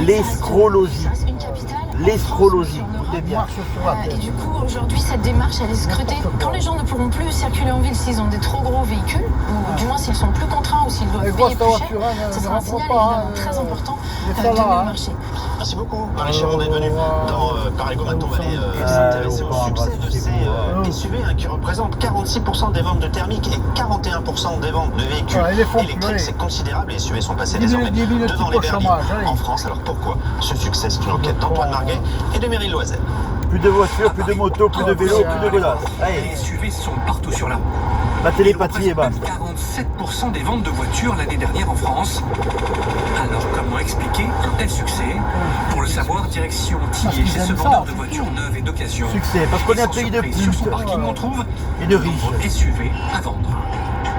L'escrologie. L'escrologie. Écoutez bien. Et du coup, aujourd'hui, cette démarche, elle est scrutée. Quand les gens ne pourront plus circuler en ville s'ils ont des trop gros véhicules, ou du moins s'ils sont plus contraints ou s'ils doivent payer plus cher, ce sera un signal évidemment très important de le marché. Merci beaucoup, Marie Chiron, d'être venu dans Paris-Maton-Vallée s'intéresser au succès de ces SUV qui représentent 46% des ventes de thermiques et 41% des ventes de véhicules électriques. C'est considérable. Les SUV sont passés désormais devant les berlines en France. Alors pourquoi ce succès? C'est une enquête d'Antoine Marguet et de Meryl Loisel. Plus de voitures, plus de motos, plus de vélos, plus de godasses. Les SUV sont partout sur la route. La télépathie est basse. 47% des ventes de voitures l'année dernière en France. Alors comment expliquer un tel succès? Pour le savoir, direction Tillier, chez ce vendeur de voitures neuves et d'occasion. Succès, parce qu'on est un pays de sur son parking, on trouve et de riches. SUV à vendre.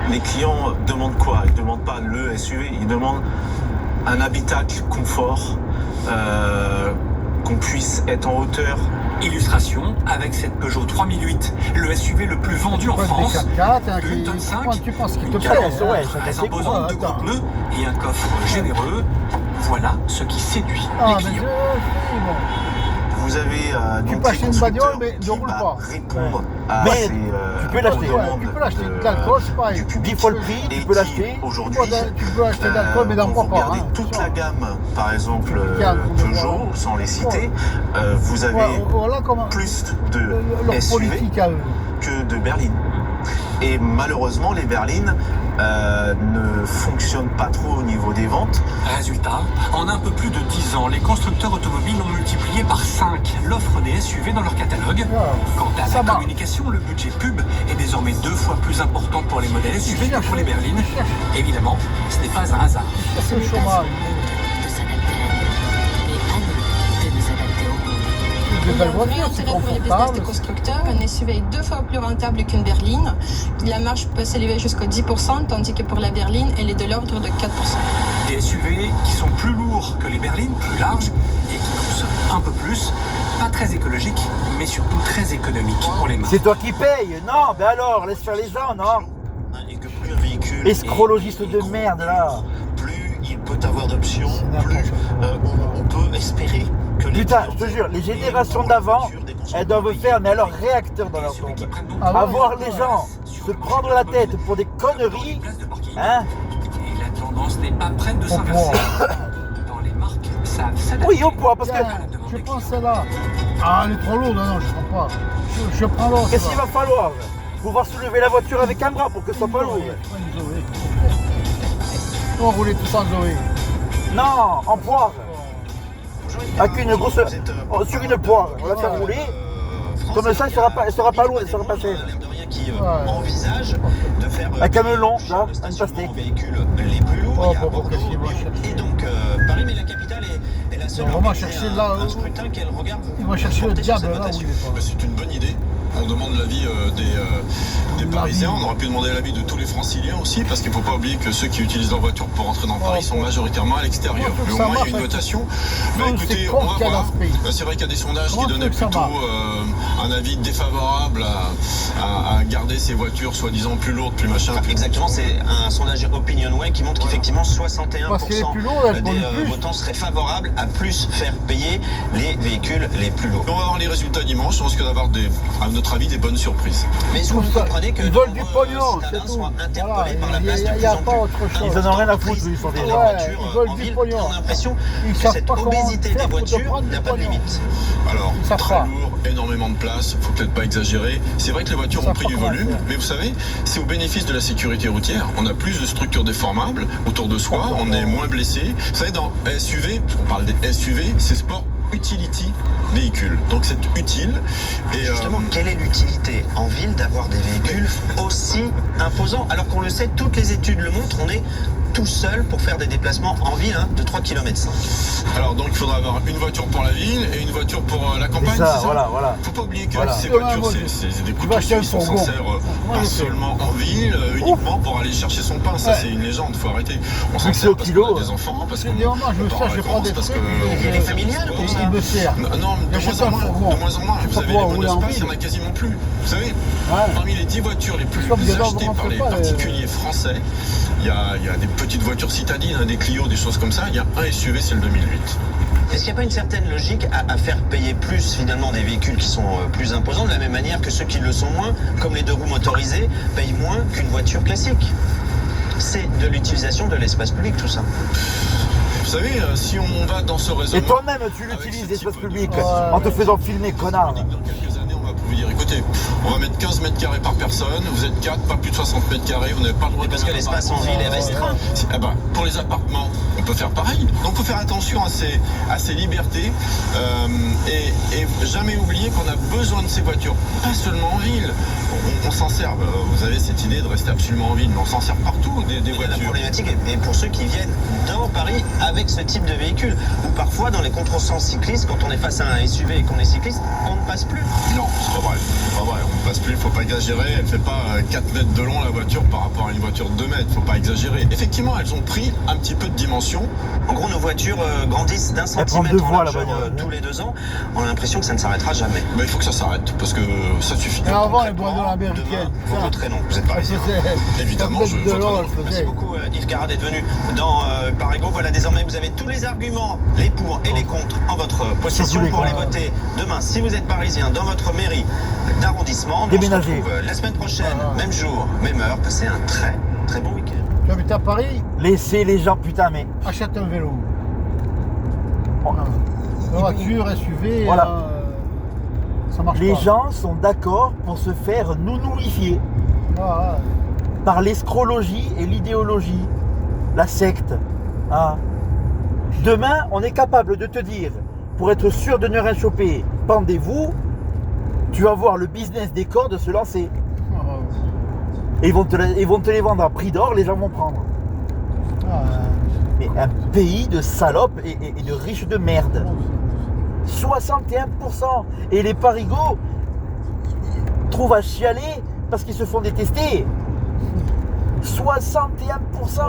Les clients demandent quoi? Ils ne demandent pas le SUV, ils demandent un habitacle, confort, qu'on puisse être en hauteur. Illustration avec cette Peugeot 3008, le SUV le plus vendu en France. Une tonne 5, tu penses qu'il te très imposante, de gros pneus et un coffre généreux. Voilà ce qui séduit les clients. Vous avez tu peux acheter une bagnole mais ne roule pas. Répondre à mais ces, tu peux l'acheter. Tu peux l'acheter. De l'alcool, c'est pareil. 10 fois le prix, tu peux l'acheter. Aujourd'hui, tu peux acheter de l'alcool, mais dans quand pas. vous regardez toute la gamme, par exemple Peugeot, sans les citer, vous avez plus de SUV que de berlines. Et malheureusement, les berlines ne fonctionnent pas trop au niveau des ventes. Résultat, en un peu plus de 10 ans, les constructeurs automobiles ont multiplié par 5 l'offre des SUV dans leur catalogue. Quant à la communication, le budget pub est désormais 2 fois plus important pour les modèles SUV que pour les berlines. Évidemment, ce n'est pas un hasard. C'est le chômage. Aujourd'hui, intérêt pour les business de constructeurs, un SUV est 2 fois plus rentable qu'une berline. La marge peut s'élever jusqu'à 10%, tandis que pour la berline, elle est de l'ordre de 4%. Des SUV qui sont plus lourds que les berlines, plus larges et qui consomment un peu plus. Pas très écologique, mais surtout très économique pour les marques. C'est toi qui payes? Non, ben alors, laisse faire les gens, non? Et que plus un véhicule escrologiste de merde, là. Plus il peut avoir d'options, plus on peut espérer que les putain, je te jure, les générations d'avant, elles doivent faire mais alors réacteur dans leur tombe. Avoir les gens se prendre la tête pour des conneries, hein? Et la tendance n'est pas prête de s'inverser. Dans les marques, ça s'adapte. Oui, au poids, parce que... Je prends celle-là. Ah, elle est trop lourde, non, je prends pas. Je prends l'autre. Qu'est-ce qu'il va falloir? Pouvoir soulever la voiture avec un bras pour que ce soit pas lourd. On roulait tous en Zoé. Non, en poire. Avec une grosse... sur une poire, on la fait rouler. Comme ça, elle sera pas lourde, elle sera pas saine. Qui envisage de faire avec un melon, là, une pastèque. Véhicules les plus lourds, il y a Bordeaux, et donc Paris, mais la capitale est la seule. On va chercher là. Un scrutin qu'elle regarde. Il va chercher le diable là où il est pas. C'est une bonne idée. On demande l'avis des Parisiens, on aurait pu demander l'avis de tous les Franciliens aussi, parce qu'il ne faut pas oublier que ceux qui utilisent leur voiture pour rentrer dans Paris sont majoritairement à l'extérieur. Mais au moins il y a une notation. Écoutez, on va voir. C'est vrai qu'il y a des sondages qui donnaient plutôt un avis défavorable à garder ces voitures soi-disant plus lourdes, plus machin. Exactement, c'est un sondage Opinionway qui montre qu'effectivement 61% des votants seraient favorables à plus faire payer les véhicules les plus lourds. On va voir les résultats dimanche, on risque d'avoir à notre avis des bonnes surprises. Mais vous comprenez que ils veulent du pognon, c'est tout. Interpellés par la place de plus en plus. Ils en ont rien à foutre, ils sont des gens. Ils veulent du pognon. On a l'impression que cette obésité des voitures n'a pas de limite. Alors, très lourd, énormément de place, faut peut-être pas exagérer. C'est vrai que les voitures ont pris du volume, mais vous savez, c'est au bénéfice de la sécurité routière. On a plus de structures déformables autour de soi, on est moins blessé. Vous savez, dans SUV, on parle des SUV, c'est sport utility véhicule. Donc c'est utile. Et justement, quelle est l'utilité en ville d'avoir des véhicules aussi imposants? Alors qu'on le sait, toutes les études le montrent, on est tout seul pour faire des déplacements en ville de 3 km. Alors donc il faudra avoir une voiture pour la ville et une voiture pour la campagne, c'est ça? Voilà. Faut pas oublier que ces voitures, c'est des couteaux suisses, on s'en sert pas seulement en ville, uniquement pour aller chercher son pain. Ça c'est une légende, faut arrêter. On s'en sert parce qu'on a des enfants, parce qu'on parce que... Il y a des familiales comme ça. Il me sert. Non, de moins en moins. Vous avez les bonnes espaces, il n'y en a quasiment plus. Vous savez, parmi les 10 voitures les plus achetées par les particuliers français, il y a des petites voitures citadines, des Clio, des choses comme ça. Il y a un SUV, c'est le 2008. Est-ce qu'il n'y a pas une certaine logique à faire payer plus finalement des véhicules qui sont plus imposants, de la même manière que ceux qui le sont moins, comme les 2 roues motorisées, payent moins qu'une voiture classique? C'est de l'utilisation de l'espace public tout ça. Vous savez, si on va dans ce raisonnement... Et toi-même, tu l'utilises, l'espace public, en te faisant filmer, connard. Dans quelques années, on va vous dire, écoutez, on va mettre 15 mètres carrés par personne, vous êtes 4, pas plus de 60 mètres carrés, vous n'avez pas le droit de... Parce que l'espace en ville est restreint. Ah bah, pour les appartements, on peut faire pareil. Donc il faut faire attention à ces libertés et jamais oublier qu'on a besoin de ces voitures, pas seulement en ville. On s'en sert, vous avez cette idée de rester absolument en ville, mais on s'en sert partout des voitures. La problématique est pour ceux qui viennent dans Paris avec ce type de véhicule, ou parfois dans les contresens cyclistes, quand on est face à un SUV et qu'on est cycliste, on ne passe plus. Non, c'est pas vrai. C'est pas vrai, on ne passe plus, il ne faut pas exagérer. Elle ne fait pas 4 mètres de long la voiture par rapport à une voiture de 2 mètres, il ne faut pas exagérer. Effectivement, elles ont pris un petit peu de dimension. En gros, nos voitures grandissent d'1 centimètre en largeur tous les 2 ans. On a l'impression que ça ne s'arrêtera jamais. Mais il faut que ça s'arrête, parce que ça suffit. Et avant, les bois de l'américaine. Vos très non, vous êtes parisien. Évidemment, je vote. Merci beaucoup Yves Carra d'être venu dans Paris-Go. Voilà, désormais vous avez tous les arguments, les pour et les contre en votre possession pour aller voter demain. Si vous êtes parisien, dans votre mairie d'arrondissement, déménager. La semaine prochaine, même jour, même heure. Passez un très très bon week-end. Tu habites à Paris? Laissez les gens, putain, mais... Achète un vélo. Une voiture, SUV, voilà. Ça marche les pas. gens sont d'accord pour se faire nounourifier par l'escrologie et l'idéologie, la secte. Hein. Demain, on est capable de te dire, pour être sûr de ne rien choper, pendez-vous, tu vas voir le business des corps de se lancer. Et ils vont te les vendre à prix d'or, les gens vont prendre. Mais un pays de salopes et de riches de merde. 61%. Et les parigots trouvent à chialer parce qu'ils se font détester. 61%.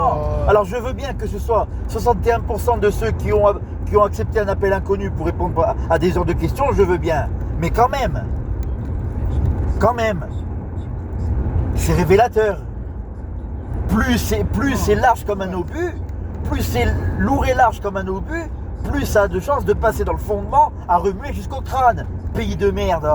Alors je veux bien que ce soit 61% de ceux qui ont accepté un appel inconnu pour répondre à des heures de questions, je veux bien. Mais quand même, c'est révélateur. Plus c'est large comme un obus, plus c'est lourd et large comme un obus, plus ça a de chances de passer dans le fondement à remuer jusqu'au crâne. Pays de merde.